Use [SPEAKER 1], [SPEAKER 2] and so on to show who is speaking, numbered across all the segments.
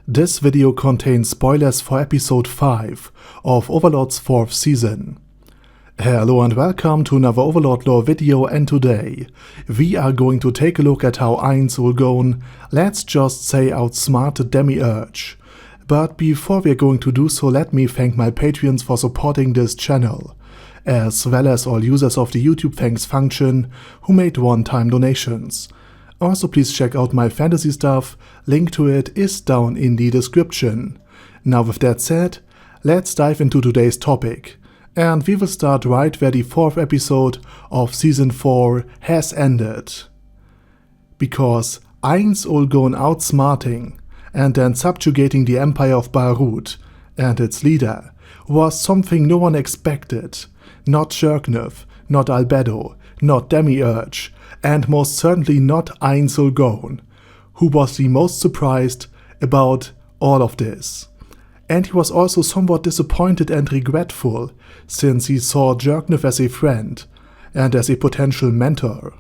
[SPEAKER 1] This video contains spoilers for episode 5 of Overlord's 4th season. Hello and welcome to another Overlord lore video, and today we are going to take a look at how Ainz Ooal Gown, let's just say, outsmarted Demiurge. But before we are going to do so, let me thank my Patreons for supporting this channel, as well as all users of the YouTube thanks function who made one-time donations. Also, please check out my fantasy stuff, link to it is down in the description. Now with that said, let's dive into today's topic, and we will start right where the 4th episode of season 4 has ended. Because Ainz Ooal Gown outsmarting and then subjugating the empire of Barut and its leader was something no one expected. Not Jerknov, not Albedo, not Demiurge, and most certainly not Ainz Ooal Gown, who was the most surprised about all of this. And he was also somewhat disappointed and regretful, since he saw Jerknov as a friend and as a potential mentor.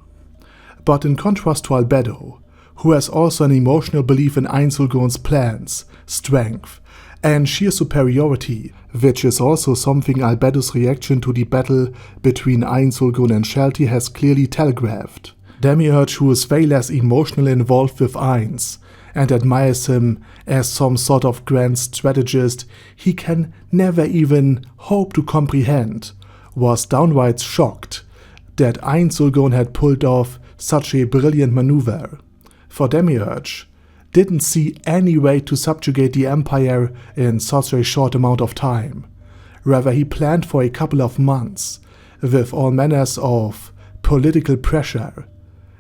[SPEAKER 1] But in contrast to Albedo, who has also an emotional belief in Ainz Ooal Gown's plans, strength, and sheer superiority, which is also something Albedo's reaction to the battle between Ainz Ooal Gown and Sheltie has clearly telegraphed. Demiurge, who is way less emotionally involved with Ainz and admires him as some sort of grand strategist he can never even hope to comprehend, was downright shocked that Ainz Ooal Gown had pulled off such a brilliant maneuver. For Demiurge didn't see any way to subjugate the empire in such a short amount of time. Rather, he planned for a couple of months, with all manners of political pressure,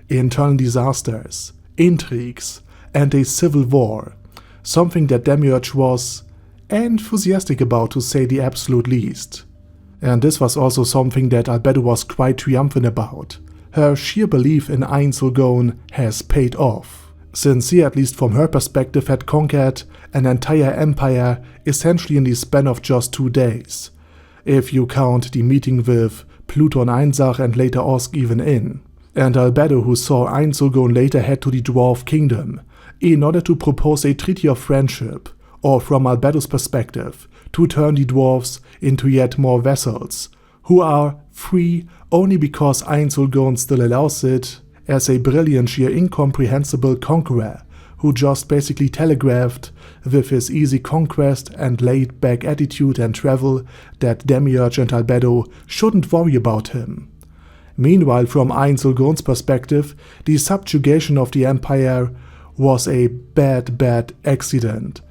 [SPEAKER 1] internal disasters, intrigues, and a civil war, something that Demiurge was enthusiastic about, to say the absolute least. And this was also something that Albedo was quite triumphant about. Her sheer belief in Ainz Ooal Gown has paid off, since he, at least from her perspective, had conquered an entire empire essentially in the span of just 2 days, if you count the meeting with Pluton Einzach and later Osk even in. And Albedo, who saw Ainz Ooal Gown later head to the Dwarf Kingdom in order to propose a treaty of friendship, or from Albedo's perspective, to turn the dwarves into yet more vassals, who are free only because Ainz Ooal Gown still allows it, as a brilliant, sheer incomprehensible conqueror who just basically telegraphed with his easy conquest and laid-back attitude and travel that Demiurge and Albedo shouldn't worry about him. Meanwhile, from Ainz Ooal Gown's perspective, the subjugation of the empire was a bad accident,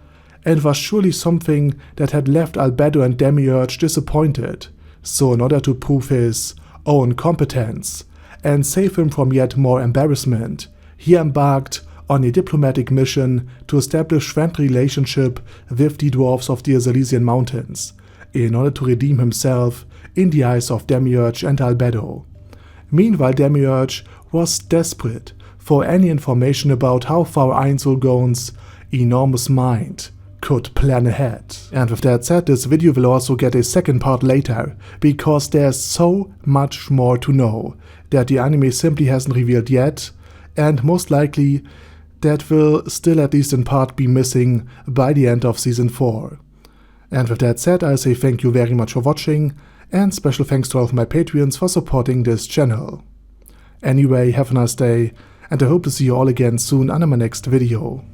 [SPEAKER 1] and was surely something that had left Albedo and Demiurge disappointed. So in order to prove his own competence and save him from yet more embarrassment, he embarked on a diplomatic mission to establish friendly relationship with the dwarves of the Silesian Mountains, in order to redeem himself in the eyes of Demiurge and Albedo. Meanwhile, Demiurge was desperate for any information about how far Ainz Ooal Gown's enormous mind could plan ahead. And with that said, this video will also get a second part later, because there's so much more to know that the anime simply hasn't revealed yet, and most likely that will still, at least in part, be missing by the end of season 4. And with that said, I say thank you very much for watching, and special thanks to all of my Patreons for supporting this channel. Anyway, have a nice day, and I hope to see you all again soon under my next video.